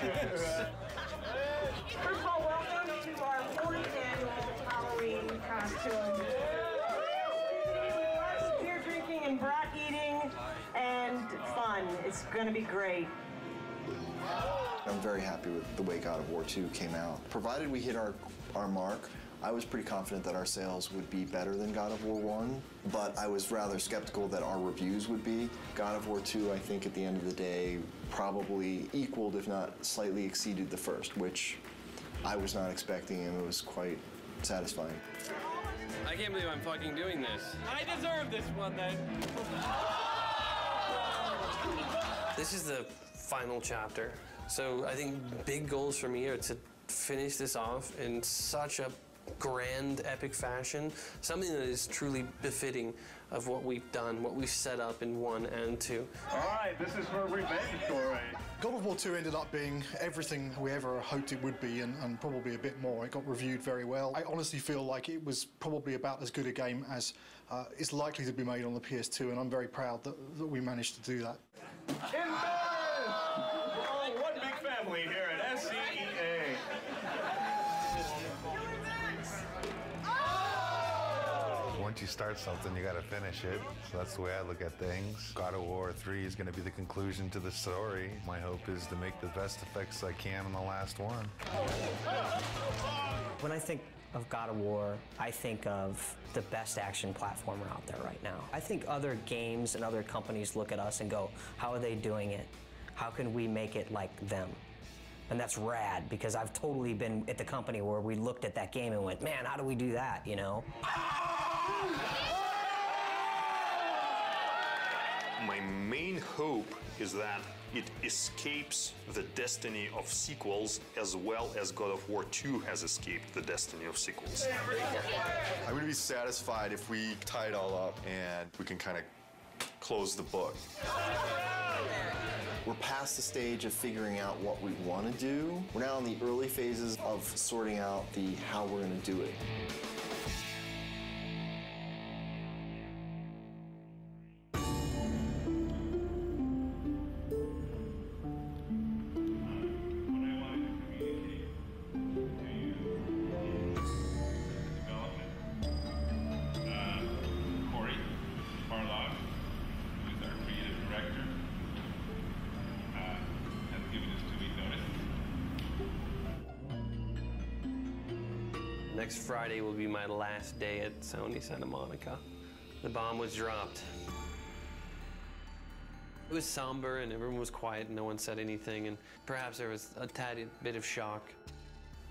First of all, welcome to our 40th annual Halloween costume. Beer drinking and brat eating and fun. It's going to be great. I'm very happy with the way God of War 2 came out. Provided we hit our mark, I was pretty confident that our sales would be better than God of War 1, but I was rather skeptical that our reviews would be. God of War 2, I think at the end of the day, probably equaled, if not slightly exceeded the first, which I was not expecting, and it was quite satisfying. I can't believe I'm fucking doing this. I deserve this one then. This is the final chapter. So I think big goals for me are to finish this off in such a grand, epic fashion, something that is truly befitting of what we've done, what we've set up in 1 and 2. All right, this is where we made the story. God of War 2 ended up being everything we ever hoped it would be, and probably a bit more. It got reviewed very well. I honestly feel like it was probably about as good a game as is likely to be made on the PS2, and I'm very proud that we managed to do that. Oh, one big family here at SCEA. Once you start something, you got to finish it. So that's the way I look at things. God of War 3 is going to be the conclusion to the story. My hope is to make the best effects I can on the last one. When I think of God of War, I think of the best action platformer out there right now. I think other games and other companies look at us and go, how are they doing it? How can we make it like them? And that's rad, because I've totally been at the company where we looked at that game and went, man, how do we do that, you know? My main hope is that it escapes the destiny of sequels as well as God of War 2 has escaped the destiny of sequels. I'm going to be satisfied if we tie it all up and we can kind of close the book. We're past the stage of figuring out what we want to do. We're now in the early phases of sorting out the how we're going to do it. Next Friday will be my last day at Sony Santa Monica. The bomb was dropped. It was somber and everyone was quiet and no one said anything, and perhaps there was a tad bit of shock.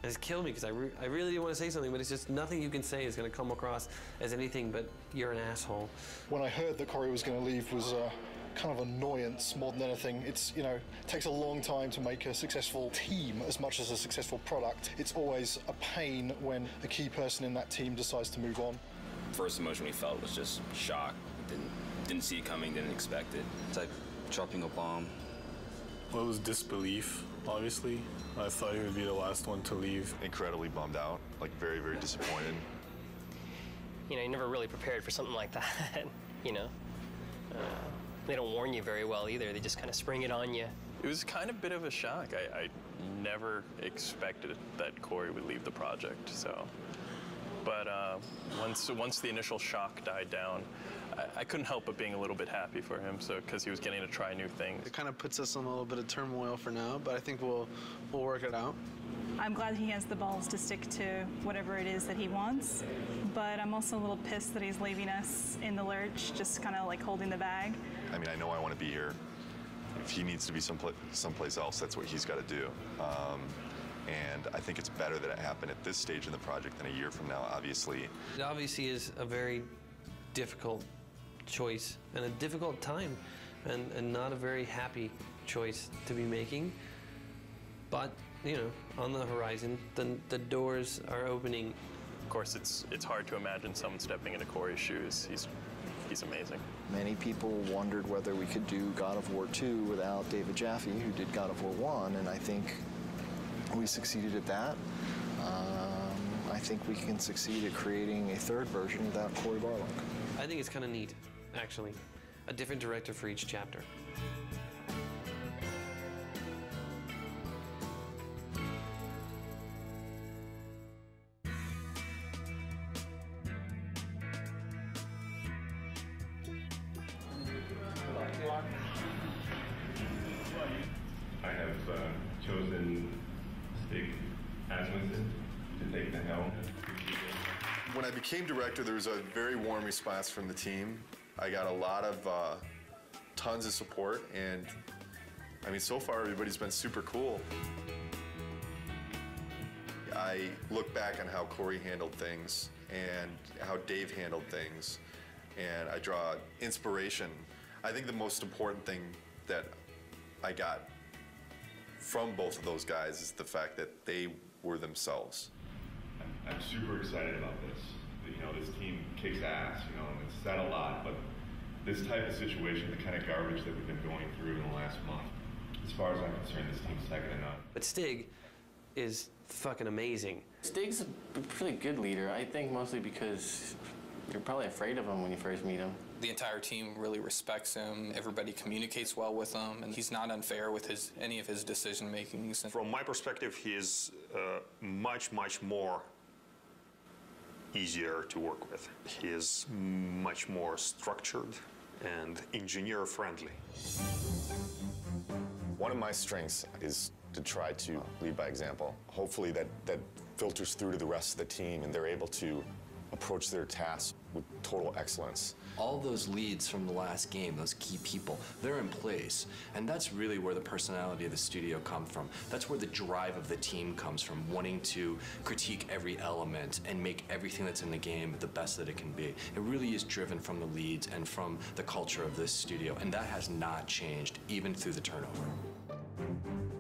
It's killed me because I really didn't want to say something, but it's just nothing you can say is going to come across as anything but you're an asshole. When I heard that Corey was going to leave was kind of annoyance more than anything. It's, you know, it takes a long time to make a successful team as much as a successful product. It's always a pain when a key person in that team decides to move on. First emotion we felt was just shock. Didn't see it coming, didn't expect it. It's like dropping a bomb. Well, it was disbelief, obviously. I thought he would be the last one to leave. Incredibly bummed out, like very, very disappointed. You know, you're never really prepared for something like that, you know? They don't warn you very well either. They just kind of spring it on you. It was kind of a bit of a shock. I never expected that Corey would leave the project, so. But once the initial shock died down, I couldn't help but being a little bit happy for him, so because he was getting to try new things. It kind of puts us in a little bit of turmoil for now, but I think we'll work it out. I'm glad he has the balls to stick to whatever it is that he wants, but I'm also a little pissed that he's leaving us in the lurch, just kind of like holding the bag. I mean, I know I want to be here. If he needs to be someplace else, that's what he's got to do. And I think it's better that it happened at this stage in the project than a year from now, obviously. It obviously is a very difficult choice and a difficult time and not a very happy choice to be making. But, you know, on the horizon, the doors are opening. Of course, it's hard to imagine someone stepping into Corey's shoes. He's amazing. Many people wondered whether we could do God of War 2 without David Jaffe, who did God of War 1, and I think we succeeded at that. I think we can succeed at creating a third version without Cory Barlog. I think it's kind of neat, actually. A different director for each chapter. I have chosen Stig Asmussen to take the helm. When I became director, there was a very warm response from the team. I got a lot of tons of support, and I mean, so far everybody's been super cool. I look back on how Corey handled things and how Dave handled things, and I draw inspiration. I think the most important thing that I got from both of those guys is the fact that they were themselves. I'm super excited about this. You know, this team kicks ass, you know, and it's said a lot, but this type of situation, the kind of garbage that we've been going through in the last month, as far as I'm concerned, this team's second to none. But Stig is fucking amazing. Stig's a pretty good leader, I think mostly because you're probably afraid of him when you first meet him. The entire team really respects him. Everybody communicates well with him, and he's not unfair with any of his decision makings. From my perspective, he is much more easier to work with. He is much more structured and engineer friendly. One of my strengths is to try to lead by example. Hopefully that filters through to the rest of the team and they're able to approach their tasks with total excellence. All those leads from the last game, those key people, they're in place. And that's really where the personality of the studio comes from. That's where the drive of the team comes from, wanting to critique every element and make everything that's in the game the best that it can be. It really is driven from the leads and from the culture of this studio, and that has not changed, even through the turnover.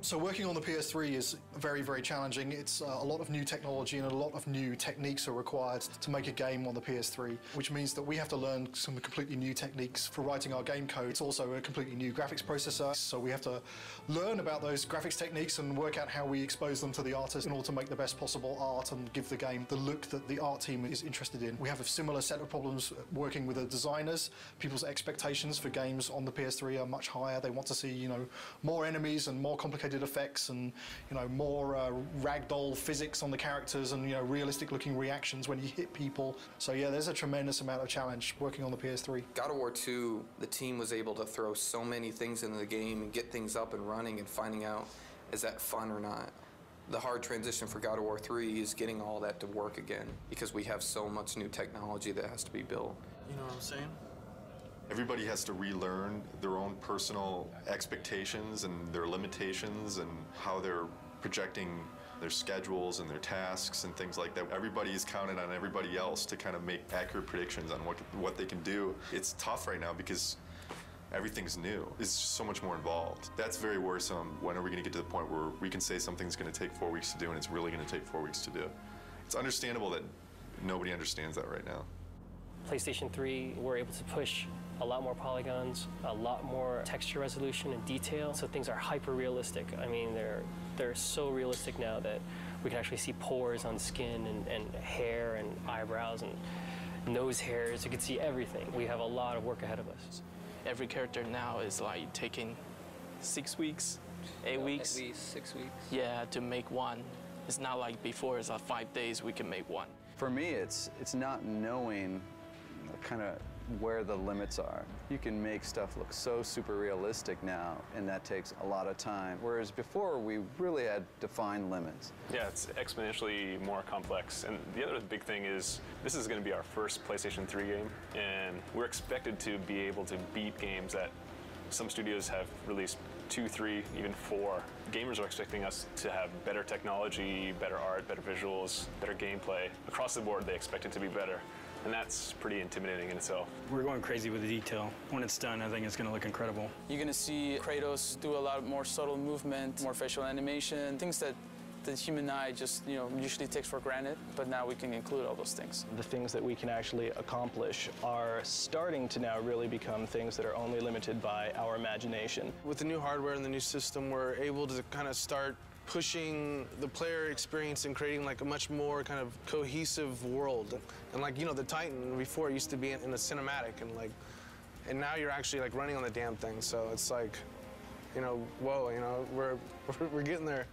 So working on the PS3 is very challenging. It's a lot of new technology and a lot of new techniques are required to make a game on the PS3, which means that we have to learn some completely new techniques for writing our game code. It's also a completely new graphics processor, so we have to learn about those graphics techniques and work out how we expose them to the artist in order to make the best possible art and give the game the look that the art team is interested in. We have a similar set of problems working with the designers. People's expectations for games on the PS3 are much higher. They want to see, you know, more enemies and more complicated effects and, you know, more ragdoll physics on the characters and, you know, realistic looking reactions when you hit people. So yeah, there's a tremendous amount of challenge working on the PS3. God of War 2, the team was able to throw so many things into the game and get things up and running and finding out, is that fun or not? The hard transition for God of War 3 is getting all that to work again because we have so much new technology that has to be built. You know what I'm saying? Everybody has to relearn their own personal expectations and their limitations and how they're projecting their schedules and their tasks and things like that. Everybody is counted on everybody else to kind of make accurate predictions on what they can do. It's tough right now because everything's new. It's just so much more involved. That's very worrisome. When are we going to get to the point where we can say something's going to take 4 weeks to do and it's really going to take 4 weeks to do? It's understandable that nobody understands that right now. PlayStation 3, we're able to push a lot more polygons, a lot more texture resolution and detail, so things are hyper realistic. I mean, they're so realistic now that we can actually see pores on skin and hair and eyebrows and nose hairs. You can see everything. We have a lot of work ahead of us. Every character now is like taking 6 weeks, 8 weeks. At least 6 weeks. Yeah, to make one. It's not like before, it's like 5 days we can make one. For me, it's not knowing kind of where the limits are. You can make stuff look so super realistic now, and that takes a lot of time. Whereas before, we really had defined limits. Yeah, it's exponentially more complex. And the other big thing is, this is going to be our first PlayStation 3 game, and we're expected to be able to beat games that some studios have released 2, 3, even 4. Gamers are expecting us to have better technology, better art, better visuals, better gameplay. Across the board, they expect it to be better. And that's pretty intimidating in itself. We're going crazy with the detail. When it's done, I think it's going to look incredible. You're going to see Kratos do a lot more subtle movement, more facial animation, things that the human eye just, usually takes for granted, but now we can include all those things. The things that we can actually accomplish are starting to now really become things that are only limited by our imagination. With the new hardware and the new system, we're able to kind of start pushing the player experience and creating like a much more kind of cohesive world. And like, the Titan before used to be in a cinematic and now you're actually like running on the damn thing. So it's like, whoa, we're getting there.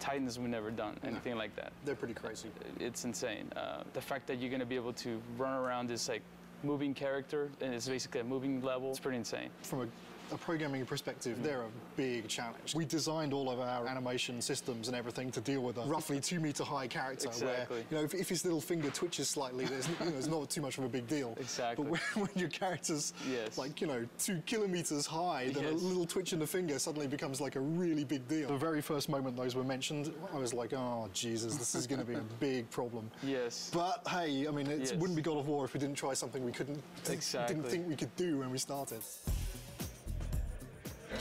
Titans, we've never done anything like that. They're pretty crazy. It's insane. The fact that you're going to be able to run around this like moving character and it's basically a moving level, it's pretty insane. From a a programming perspective, they're a big challenge. We designed all of our animation systems and everything to deal with a roughly 2 meter high character Exactly. where, if his little finger twitches slightly, there's not too much of a big deal. Exactly. But when your character's like, 2 kilometers high, then a little twitch in the finger suddenly becomes like a really big deal. The very first moment those were mentioned, I was like, oh, Jesus, this is going to be a big problem. Yes. But hey, I mean, it wouldn't be God of War if we didn't try something we didn't think we could do when we started.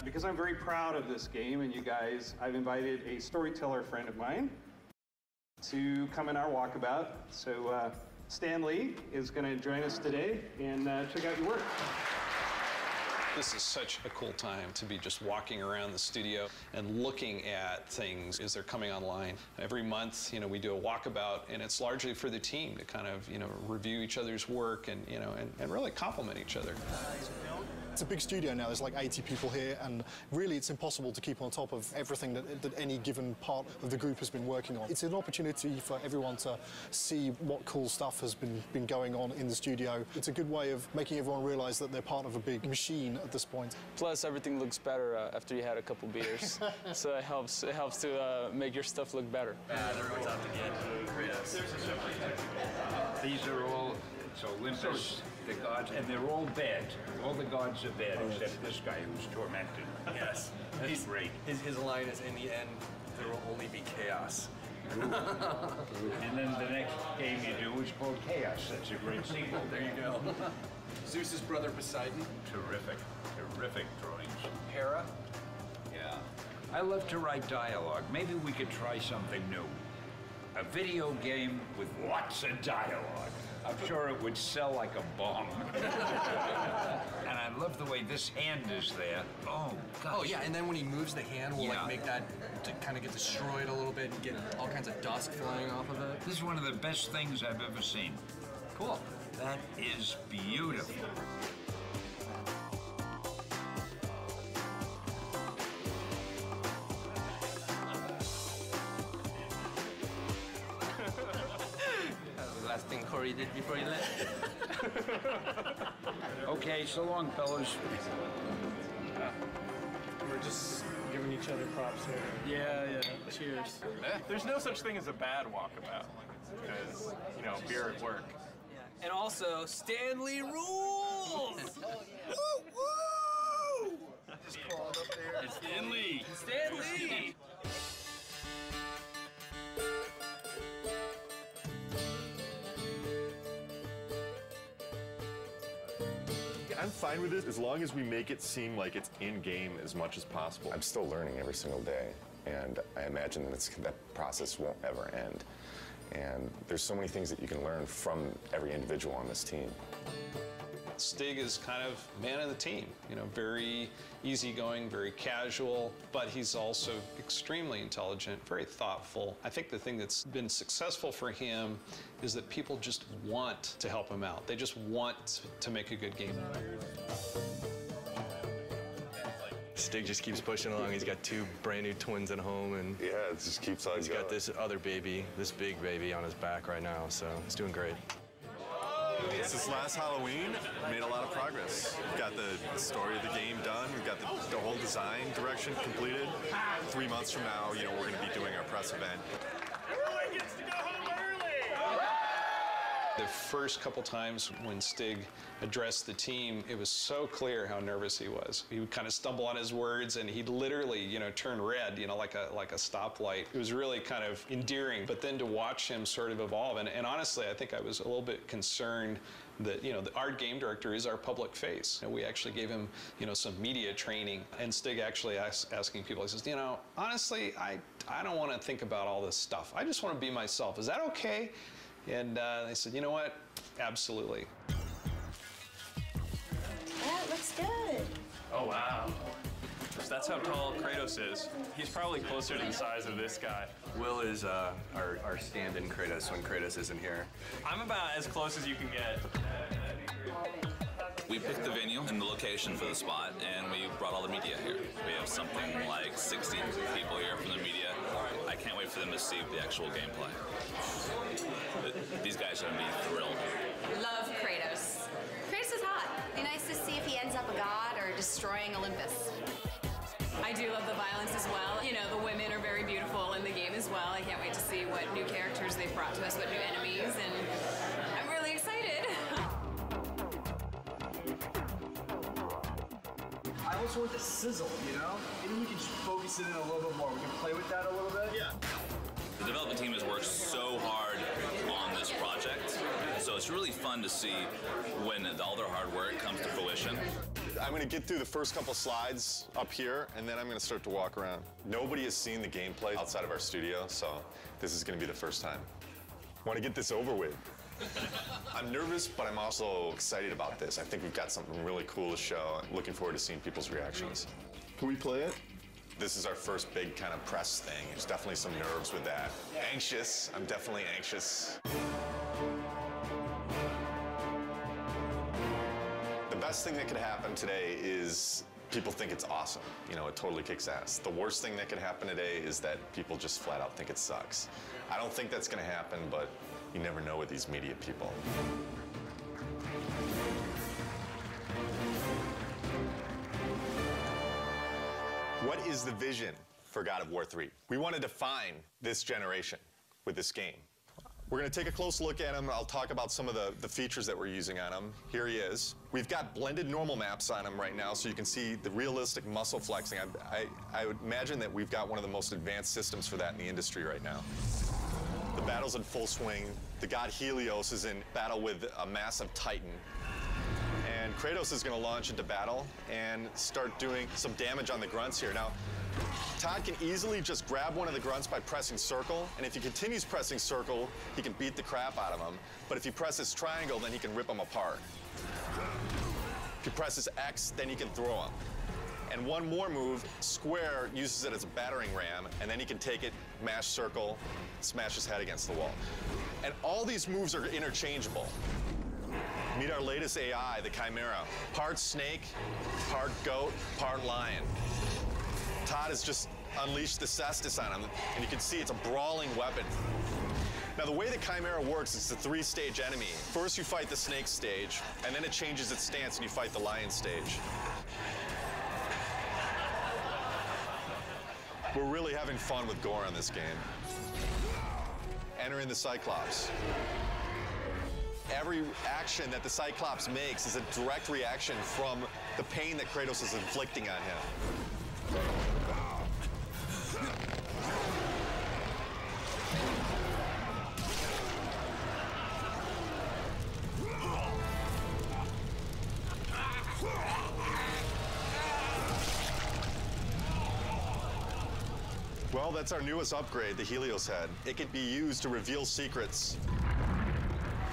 Because I'm very proud of this game and you guys, I've invited a storyteller friend of mine to come in our walkabout. So Stan Lee is going to join us today and check out your work. This is such a cool time to be just walking around the studio and looking at things as they're coming online. Every month, we do a walkabout, and it's largely for the team to kind of, review each other's work and, and really compliment each other. It's a big studio now, there's like 80 people here, and really it's impossible to keep on top of everything that any given part of the group has been working on. It's an opportunity for everyone to see what cool stuff has been going on in the studio. It's a good way of making everyone realize that they're part of a big machine at this point. Plus, everything looks better after you had a couple beers, so it helps to make your stuff look better. Everyone's out to get Kratos. These are all, so Olympus, the gods, and they're all bad. All the gods are bad, except this guy who's tormented. Yes. He's great. His line is, in the end, there will only be chaos. And then the next game you do is called Chaos. That's a great sequel. There you go. Zeus's brother Poseidon. Terrific. Terrific drawings. Hera. Yeah. I love to write dialogue. Maybe we could try something new. A video game with lots of dialogue. I'm sure it would sell like a bomb. And I love the way this hand is there. Oh, gosh. Oh, yeah, and then when he moves the hand, we'll like make that to kind of get destroyed a little bit and get all kinds of dust flying off of it. This is one of the best things I've ever seen. Cool. That is beautiful. Last thing Corey did before he left. Okay, so long, fellas. We're just giving each other props here. Yeah. Cheers. There's no such thing as a bad walkabout because, beer at work. And also, Stanley rules! Woo! Just crawled up there. It's Stanley! Stanley! I'm fine with it as long as we make it seem like it's in-game as much as possible. I'm still learning every single day, and I imagine that process won't ever end. And there's so many things that you can learn from every individual on this team. Stig is kind of man of the team, very easygoing, very casual, but he's also extremely intelligent, very thoughtful. I think the thing that's been successful for him is that people just want to help him out. They just want to make a good game. Stig just keeps pushing along. He's got 2 brand new twins at home, and yeah, it just keeps on going. He's got this other baby, this big baby on his back right now, so he's doing great. Since last Halloween, made a lot of progress. We've got the story of the game done. We've got the whole design direction completed. 3 months from now, we're going to be doing our press event. Everyone gets to go home early! The first couple times when Stig addressed the team, it was so clear how nervous he was. He would kind of stumble on his words, and he'd literally, turn red, like a stoplight. It was really kind of endearing. But then to watch him sort of evolve, and honestly, I think I was a little bit concerned that, our game director is our public face. And we actually gave him, some media training. And Stig actually asking people, he says, honestly, I don't want to think about all this stuff. I just want to be myself. Is that okay? And they said, you know what? Absolutely. That looks good. Oh, wow. That's how tall Kratos is. He's probably closer to the size of this guy. Will is our stand-in Kratos when Kratos isn't here. I'm about as close as you can get. We picked the venue and the location for the spot, and we brought all the media here. We have something like 60 people here from the media. I can't wait for them to see the actual gameplay. These guys are going to be thrilled. Love Kratos. Kratos is hot. Be nice to see if he ends up a god or destroys destroying Olympus. I do love the violence as well. You know, the women are very beautiful in the game as well. I can't wait to see what new characters they've brought to us, what new enemies, and I'm really excited. I also want the sizzle, you know? Maybe we can just focus it in a little bit more. We can play with that a little bit. Yeah. The development team has worked so hard on this project, so it's really fun to see when all their hard work comes to fruition. I'm going to get through the first couple slides up here, and then I'm going to start to walk around. Nobody has seen the gameplay outside of our studio, so this is going to be the first time. Want to get this over with. I'm nervous, but I'm also excited about this. I think we've got something really cool to show. I'm looking forward to seeing people's reactions. Can we play it? This is our first big kind of press thing. There's definitely some nerves with that. Anxious. I'm definitely anxious. The best thing that could happen today is people think it's awesome. You know, it totally kicks ass. The worst thing that could happen today is that people just flat out think it sucks. I don't think that's going to happen, but you never know with these media people. What is the vision for God of War 3? We want to define this generation with this game. We're going to take a close look at him. I'll talk about some of the features that we're using on him. Here he is. We've got blended normal maps on him right now, so you can see the realistic muscle flexing. I would imagine that we've got one of the most advanced systems for that in the industry right now. The battle's in full swing. The god Helios is in battle with a massive Titan. And Kratos is going to launch into battle and start doing some damage on the grunts here. Now, Todd can easily just grab one of the grunts by pressing circle, and if he continues pressing circle, he can beat the crap out of him. But if he presses triangle, then he can rip them apart. If he presses X, then he can throw them. And one more move, square uses it as a battering ram, and then he can take it, mash circle, smash his head against the wall. And all these moves are interchangeable. Meet our latest AI, the Chimera. Part snake, part goat, part lion. Todd has just unleashed the cestus on him, and you can see it's a brawling weapon. Now, the way the Chimera works is it's a three-stage enemy. First, you fight the snake stage, and then it changes its stance, and you fight the lion stage. We're really having fun with gore on this game. Entering the Cyclops. Every action that the Cyclops makes is a direct reaction from the pain that Kratos is inflicting on him. Well, that's our newest upgrade, the Helios head. It can be used to reveal secrets.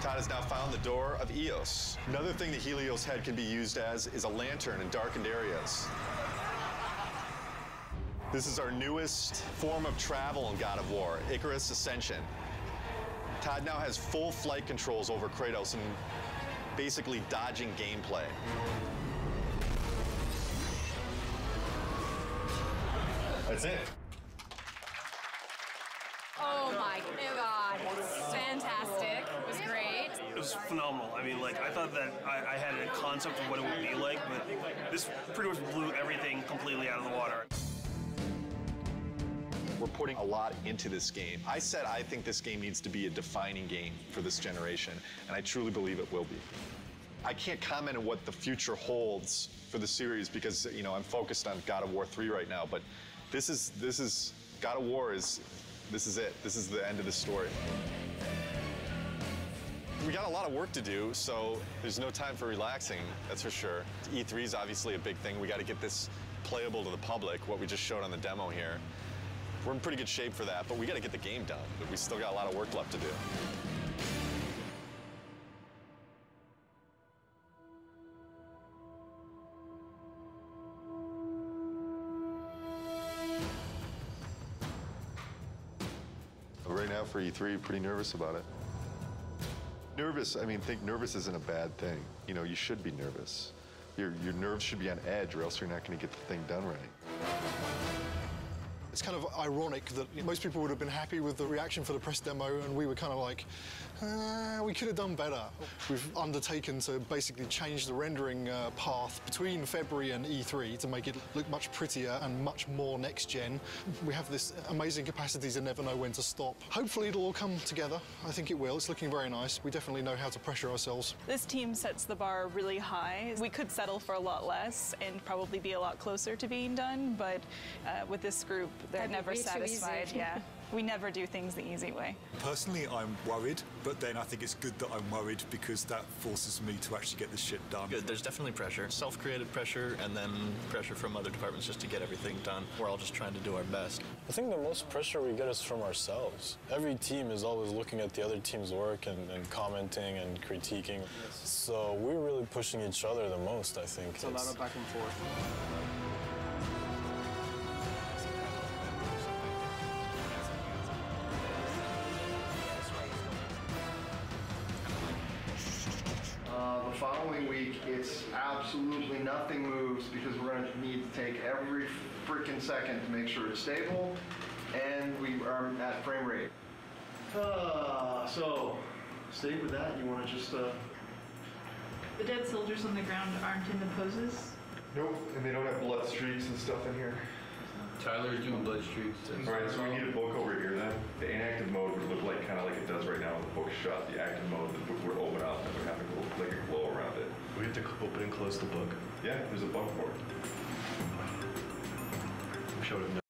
Todd has now found the door of Eos. Another thing the Helios head can be used as is a lantern in darkened areas. This is our newest form of travel in God of War, Icarus Ascension. Todd now has full flight controls over Kratos and basically dodging gameplay. That's it. Oh my God, fantastic. It was great. It was phenomenal. I mean, like, I thought that I had a concept of what it would be like, but this pretty much blew everything completely out of the water. We're putting a lot into this game. I said I think this game needs to be a defining game for this generation, and I truly believe it will be. I can't comment on what the future holds for the series because, you know, I'm focused on God of War 3 right now, but this is God of War is, this is it. This is the end of the story. We got a lot of work to do, so there's no time for relaxing, that's for sure. E3 is obviously a big thing. We got to get this playable to the public, what we just showed on the demo here. We're in pretty good shape for that, but we got to get the game done. We still got a lot of work left to do. Right now for E3, pretty nervous about it. Nervous, I mean, think nervous isn't a bad thing. You know, you should be nervous. Your nerves should be on edge or else you're not going to get the thing done right. It's kind of ironic that most people would have been happy with the reaction for the press demo, and we were kind of like, we could have done better. We've undertaken to basically change the rendering path between February and E3 to make it look much prettier and much more next-gen. We have this amazing capacity to never know when to stop. Hopefully it'll all come together. I think it will. It's looking very nice. We definitely know how to pressure ourselves. This team sets the bar really high. We could settle for a lot less and probably be a lot closer to being done, but with this group, they're never satisfied. Yeah. We never do things the easy way. Personally, I'm worried, but then I think it's good that I'm worried because that forces me to actually get this shit done. Good. There's definitely pressure, self-created pressure, and then pressure from other departments just to get everything done. We're all just trying to do our best. I think the most pressure we get is from ourselves. Every team is always looking at the other team's work and commenting and critiquing. So we're really pushing each other the most, I think. It's a lot of back and forth. The following week, it's absolutely nothing moves because we're going to need to take every freaking second to make sure it's stable and we are at frame rate. So, stay with that. You want to just... The dead soldiers on the ground aren't in the poses? Nope, and they don't have blood streaks and stuff in here. Tyler's doing blood streaks. Alright, so we need a book over here then. The inactive mode would look like kind of like it does right now when the book's shut. The active mode, the book would open up and would have like a glow around it. We have to open and close the book? Yeah, there's a button for it. Showed him.